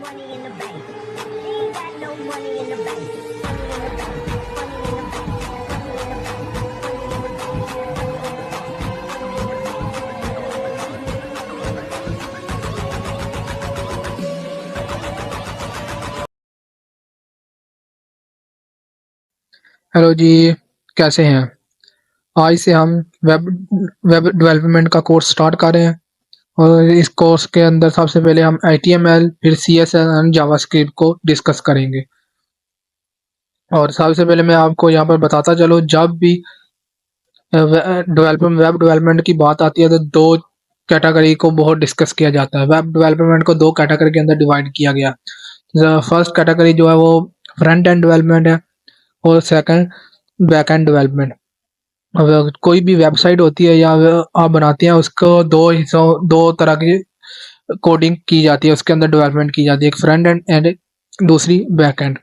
money in the bank. She ain't got no money in the bank. Money in the bank. Money in the bank. Money in the bank. Money in the hello जी। कैसे हैं? आज से हम web web development का course start कर रहे हैं और इस कोर्स के अंदर सबसे पहले हम HTML फिर CSS एंड जावास्क्रिप्ट को डिस्कस करेंगे। और सबसे पहले मैं आपको यहाँ पर बताता चलूँ, जब भी वेब डेवलपमेंट की बात आती है तो दो कैटेगरी को बहुत डिस्कस किया जाता है। वेब डेवलपमेंट को दो कैटेगरी के अंदर डिवाइड किया गया। फर्स्ट कैटेगरी जो है वो फ्रंट एंड डेवलपमेंट है और सेकंड बैक एंड डेवलपमेंट। अब कोई भी वेबसाइट होती है या आप बनाते हैं, उसको दो हिस्सों दो तरह की कोडिंग की जाती है, उसके अंदर डेवलपमेंट की जाती है, एक फ्रंट एंड एंड दूसरी बैक एंड।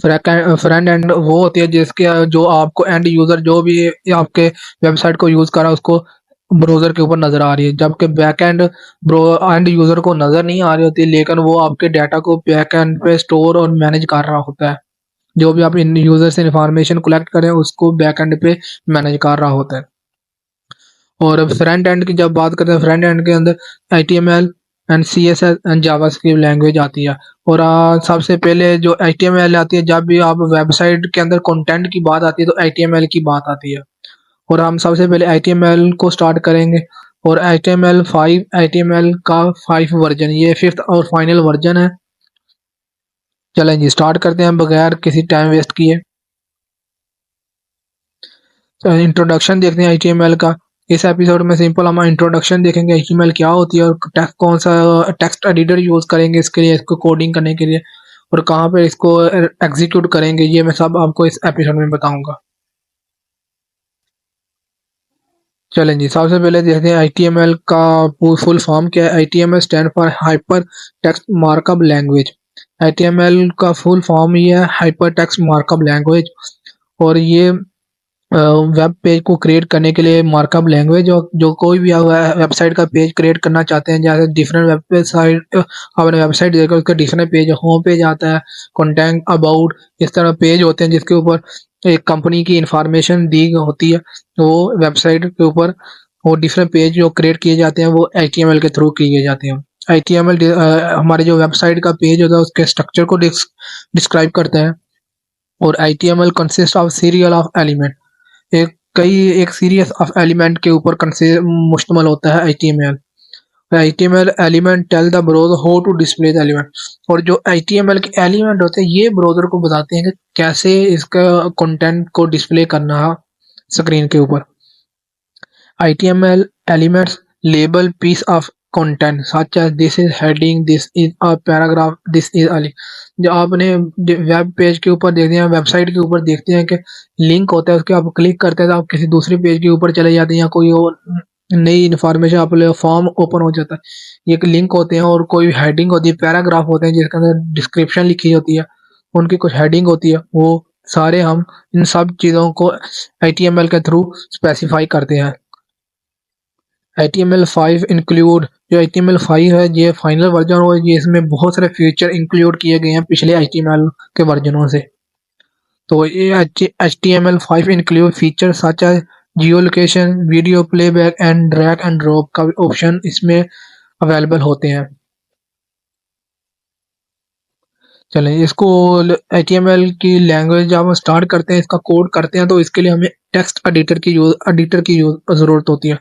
फ्रंट एंड वो होती है जिसके जो आपको एंड यूजर जो भी आपके वेबसाइट को यूज कर रहा है उसको ब्राउजर के ऊपर नजर आ रही है, जबकि बैक एंड एंड यूजर को नजर नहीं आ रही होती, लेकिन वो आपके डाटा को बैक एंड पे स्टोर और मैनेज कर रहा होता है। जो भी आप इन यूजर से इंफॉर्मेशन कलेक्ट करें उसको बैक एंड पे मैनेज कर रहा होता है। और फ्रंट एंड की जब बात करते हैं, फ्रंट एंड के अंदर HTML and CSS and JavaScript language आती है। और सबसे पहले जो HTML आती है, जब भी आप वेबसाइट के अंदर कंटेंट की बात आती है तो HTML की बात आती है। और हम सबसे पहले HTML को स्टार्ट करेंगे। और HTML का 5 वर्जन, ये 5th और फाइनल वर्जन है। चलें जी, स्टार्ट करते हैं बगैर किसी टाइम वेस्ट किए। इंट्रोडक्शन देखते हैं HTML का। इस एपिसोड में सिंपल हम इंट्रोडक्शन देखेंगे, HTML क्या होती है और कौन सा टेक्स्ट एडिटर यूज करेंगे इसके लिए, इसको कोडिंग करने के लिए, और कहाँ पे इसको एग्जीक्यूट करेंगे, ये मैं सब आपको इस एपिसोड में बताऊंगा। चलें जी, सबसे पहले देखते हैं HTML का फुल फॉर्म क्या है। HTML stand for hyper text markup language. HTML का फुल फॉर्म ये है, हाइपर टेक्स्ट मार्कअप लैंग्वेज। और ये वेब पेज को क्रिएट करने के लिए मार्कअप लैंग्वेज, और जो कोई भी वेबसाइट का पेज क्रिएट करना चाहते हैं, जैसे डिफरेंट वेबसाइट आपने वेबसाइट देखा उसका डिफरेंट पेज, होम पेज आता है, कंटेंट, अबाउट, इस तरह पेज होते हैं जिसके ऊपर एक कंपनी की इंफॉर्मेशन दी होती है। वो वेबसाइट के ऊपर वो डिफरेंट पेज जो क्रिएट किए जाते हैं वो HTML के थ्रू किए जाते हैं। HTML हमारे जो वेबसाइट का पेज होता है उसके स्ट्रक्चर को डिस्क्राइब करते हैं। और HTML consist of serial of element, एक सीरीज ऑफ एलिमेंट के ऊपर मुश्तमल होता है HTML। HTML element tell the browser how to display the element. और जो HTML के एलिमेंट होते हैं ये ब्राउज़र को बताते हैं कि कैसे इसका कंटेंट को डिस्प्ले करना है स्क्रीन के ऊपर। HTML elements label piece of content such as this is heading, this is a paragraph, this is a link। जो आपने वेब पेज के ऊपर देखते हैं, वेबसाइट के ऊपर देखते हैं कि लिंक होता है, उसके आप क्लिक करते हैं तो आप किसी दूसरे पेज के ऊपर चले जाते हैं, या कोई और नई इन्फॉर्मेशन आप फॉर्म ओपन हो जाता है। ये एक लिंक होते हैं, और कोई हेडिंग होती है, पैराग्राफ होते हैं जिसके अंदर डिस्क्रिप्शन लिखी होती है, उनकी कुछ हेडिंग होती है, वो सारे हम इन सब चीज़ों को HTML के थ्रू स्पेसिफाई करते हैं। HTML5 इंक्लूड, जो HTML5 है ये फाइनल वर्जन, और ये इसमें बहुत सारे फीचर इंक्लूड किए गए हैं पिछले HTML के वर्जनों से। तो ये HTML5 include feature such as geolocation, video playback and drag and drop का ऑप्शन इसमें अवेलेबल होते हैं। चलें, इसको HTML की लैंग्वेज जब हम स्टार्ट करते हैं, इसका कोड करते हैं, तो इसके लिए हमें टेक्स्ट एडिटर की ज़रूरत होती है।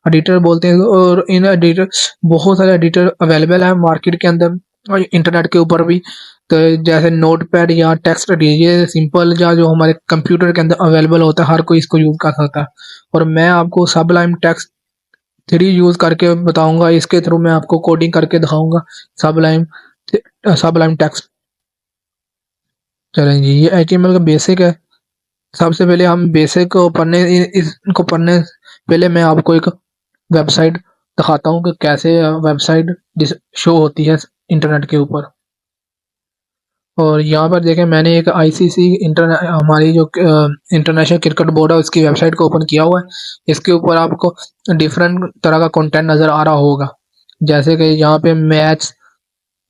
एडिटर बोलते हैं, और इन एडिटर बहुत सारे एडिटर अवेलेबल है मार्केट के अंदर और इंटरनेट के ऊपर भी। तो जैसे नोटपैड या टेक्स्ट एडिटर, ये सिंपल जो हमारे कंप्यूटर के अंदर अवेलेबल होता है, हर कोई इसको यूज़ कर सकता है। और मैं आपको सबलाइम टेक्स्ट 3 यूज़ करके बताऊंगा, इसके थ्रू मैं आपको कोडिंग करके दिखाऊंगा सबलाइम टेक्स्ट। चलें जी, ये HTML का बेसिक है। सबसे पहले हम बेसिक को इसको पढ़ने पहले मैं आपको एक वेबसाइट दिखाता हूँ कि कैसे वेबसाइट शो होती है इंटरनेट के ऊपर। और यहाँ पर देखें, मैंने एक ICC हमारी जो इंटरनेशनल क्रिकेट बोर्ड है उसकी वेबसाइट को ओपन किया हुआ है। इसके ऊपर आपको डिफरेंट तरह का कंटेंट नज़र आ रहा होगा, जैसे कि यहाँ पे मैच,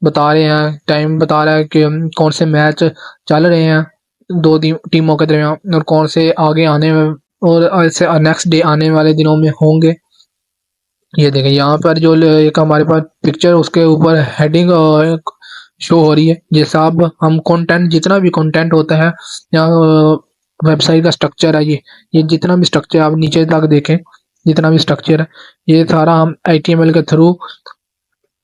बता रहे हैं, टाइम बता रहा है कि कौन से मैच चल रहे हैं दो टीमों के दरमियान और कौन से आगे आने में और ऐसे नेक्स्ट डे आने वाले दिनों में होंगे। ये देखें यहाँ पर जो एक हमारे पास पिक्चर उसके ऊपर हेडिंग शो हो रही है। जैसा अब हम कंटेंट जितना भी कंटेंट होता है यहाँ वेबसाइट का स्ट्रक्चर है, ये जितना भी स्ट्रक्चर आप नीचे तक देखें, जितना भी स्ट्रक्चर है ये सारा हम HTML के थ्रू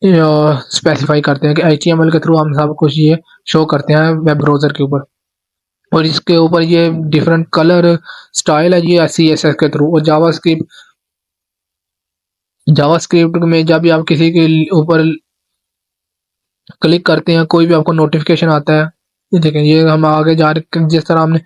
स्पेसिफाई करते हैं कि HTML के थ्रू हम सब कुछ ये शो करते हैं वेब ब्राउज़र के ऊपर। और इसके ऊपर ये डिफरेंट कलर स्टाइल है ये CSS के थ्रू। और जावास्क्रिप्ट में जब भी आप किसी के ऊपर क्लिक करते हैं कोई भी आपको नोटिफिकेशन आता है, ये देखें ये हम आगे जा रहे जिस तरह हमने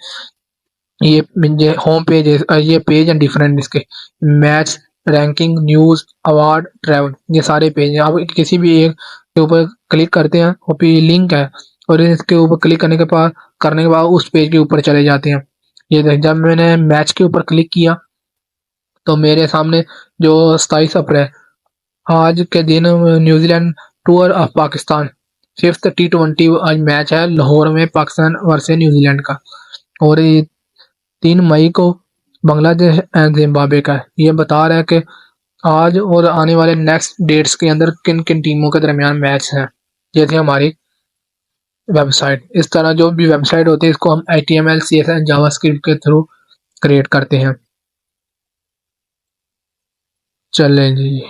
ये होम पेज है, ये पेज है डिफरेंट इसके match, ranking, news, award, travel, ये सारे पेज हैं। आप किसी भी एक के ऊपर क्लिक करते हैं और फिर लिंक है और इसके ऊपर क्लिक करने के बाद उस पेज के ऊपर चले जाते हैं। ये देख जब मैंने मैच के ऊपर क्लिक किया तो मेरे सामने जो 27 अप्रैल आज के दिन New Zealand tour of Pakistan 5th T20 आज मैच है लाहौर में पाकिस्तान वर्सेस न्यूजीलैंड का। और ये 3 मई को बांग्लादेश एंड जिम्बाब्वे का है। ये बता रहा है कि आज और आने वाले नेक्स्ट डेट्स के अंदर किन किन टीमों के दरमियान मैच है। ये थी हमारी वेबसाइट। इस तरह जो भी वेबसाइट होती है इसको हम HTML CSS जावास्क्रिप्ट के थ्रू क्रिएट करते हैं। चलें जी,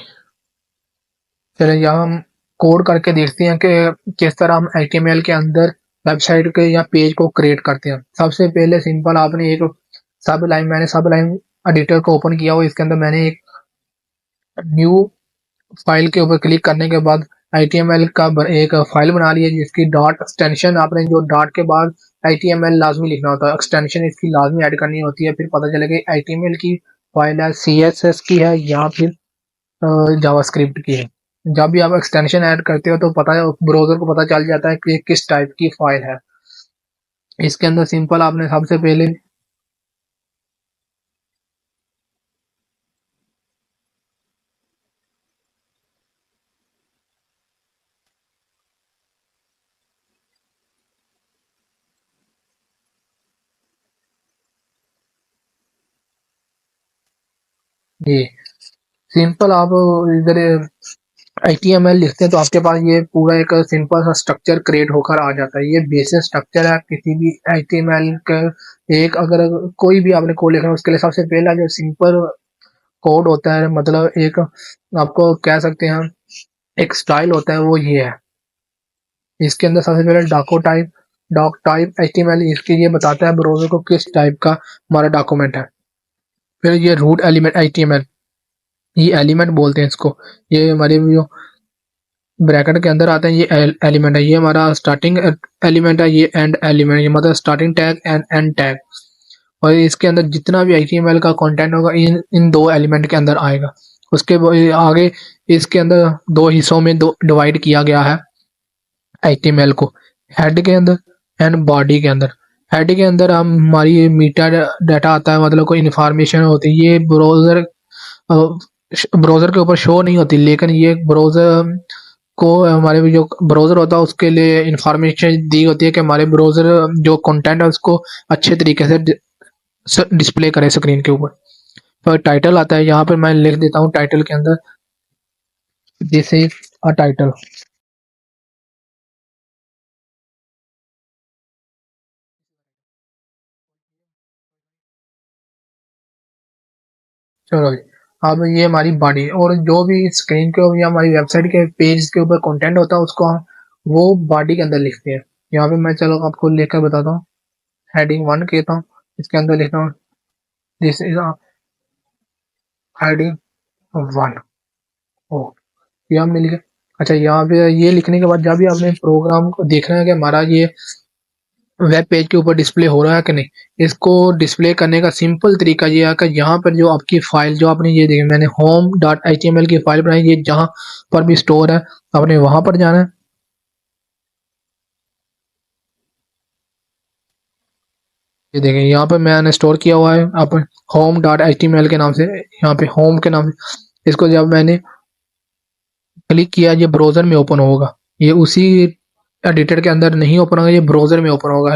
चलें यहाँ हम कोड करके देखते हैं कि किस तरह हम HTML के अंदर वेबसाइट के या पेज को क्रिएट करते हैं। सबसे पहले सिंपल आपने एक मैंने सब लाइन एडिटर को ओपन किया हुआ, इसके अंदर मैंने एक न्यू फाइल के ऊपर क्लिक करने के बाद HTML का एक फाइल बना ली है जिसकी डॉट एक्सटेंशन आपने जो डॉट के बाद HTML लाजमी लिखना होता है, एक्सटेंशन इसकी लाजमी ऐड करनी होती है। फिर पता चलेगा HTML की फाइल है, CSS की है या फिर जावास्क्रिप्ट की है। जब भी आप एक्सटेंशन ऐड करते हो तो ब्राउज़र को पता चल जाता है कि किस टाइप की फाइल है। इसके अंदर सिंपल आपने सबसे पहले ये सिंपल आप इधर HTML लिखते हैं तो आपके पास ये पूरा एक सिंपल सा स्ट्रक्चर क्रिएट होकर आ जाता है। ये बेसिक स्ट्रक्चर है किसी भी HTML का। एक अगर कोई भी आपने कोड लिखना है उसके लिए सबसे पहला जो सिंपल कोड होता है, मतलब एक आपको कह सकते हैं एक स्टाइल होता है, वो ये है। इसके अंदर सबसे पहले डॉक टाइप HTML इसकी ये बताता है ब्राउज़र को किस टाइप का हमारा डॉक्यूमेंट है। फिर ये रूट एलिमेंट HTML, ये एलिमेंट बोलते हैं इसको। ये हमारे जो ब्रैकेट के अंदर आते हैं ये एलिमेंट है, ये हमारा स्टार्टिंग एलिमेंट है, ये एंड एलिमेंट, ये मतलब starting tag and and tag. और इसके अंदर जितना भी HTML का कंटेंट होगा इन दो एलिमेंट के अंदर आएगा। उसके आगे इसके अंदर दो हिस्सों में डिवाइड किया गया है HTML को, हेड के अंदर एंड बॉडी के अंदर। हेड के अंदर हम हमारी मीटा डाटा आता है, मतलब कोई इन्फॉर्मेशन होती है। ये ब्राउज़र के ऊपर शो नहीं होती, लेकिन ये ब्राउज़र को हमारे जो ब्राउज़र होता है उसके लिए इंफॉर्मेशन दी होती है कि हमारे ब्राउज़र जो कंटेंट है उसको अच्छे तरीके से डिस्प्ले करे स्क्रीन के ऊपर। तो टाइटल आता है, यहाँ पर मैं लिख देता हूँ टाइटल के अंदर दिस इज अ टाइटल। चलो जी, अब ये हमारी बॉडी और जो भी स्क्रीन के या हमारी वेबसाइट के पेज के ऊपर कंटेंट होता है उसको हम वो बॉडी के अंदर लिखते हैं। यहाँ पे मैं चलो आपको लेकर बताता हूँ। हेडिंग 1 कहता हूँ, इसके अंदर लिखता हूँ दिस इज हेडिंग 1। ओ ये हमने लिखा। अच्छा, यहाँ पे ये लिखने के बाद जब भी आपने प्रोग्राम को देखना है कि हमारा ये वेब पेज के ऊपर डिस्प्ले हो रहा है कि नहीं, इसको डिस्प्ले करने का सिंपल तरीका ये है कि यहाँ पर जो आपकी फाइल जो आपने ये देखी मैंने home.html की फाइल बनाई, ये जहाँ पर भी स्टोर है आपने वहां पर जाना है। ये देखें यहाँ पर मैंने स्टोर किया हुआ है आप home.html के नाम से, यहाँ पे होम के नाम से। इसको जब मैंने क्लिक किया ये ब्राउजर में ओपन होगा। ये उसी एडिटर के अंदर नहीं ओपन होगा, ये ब्राउजर में ओपन होगा।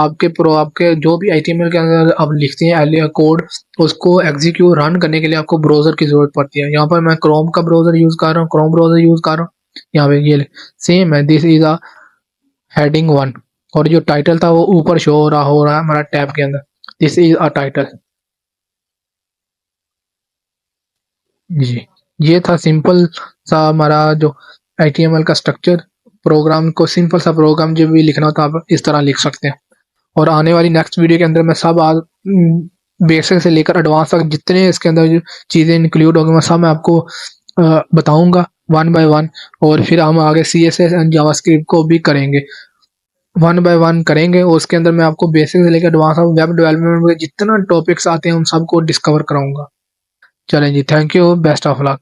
आपके जो भी HTML के अंदर आप लिखते हैं कोड, उसको एग्जीक्यूट रन करने के लिए आपको ब्राउजर की जरूरत पड़ती है। यहाँ पर मैं क्रोम का ब्राउजर यूज कर रहा हूँ, क्रोम ब्राउजर यूज कर रहा हूँ। यहाँ पे ये सेम है, दिस इज अ हेडिंग 1, और जो टाइटल था वो ऊपर शो हो रहा है हमारा टैब के अंदर, दिस इज अ टाइटल। जी, ये था सिंपल सा हमारा जो HTML का स्ट्रक्चर। प्रोग्राम को, सिंपल सा प्रोग्राम जब भी लिखना हो तो आप इस तरह लिख सकते हैं। और आने वाली नेक्स्ट वीडियो के अंदर मैं सब बेसिक से लेकर एडवांस तक जितने इसके अंदर जो चीज़ें इंक्लूड होंगी मैं सब मैं आपको बताऊंगा वन बाय वन। और फिर हम आगे CSS एंड जावास्क्रिप्ट को भी करेंगे, वन बाय वन करेंगे। और उसके अंदर मैं आपको बेसिक से लेकर एडवांस वेब डेवलपमेंट में जितना टॉपिक्स आते हैं उन सबको डिस्कवर कराऊंगा। चलें जी, thank you, best of luck.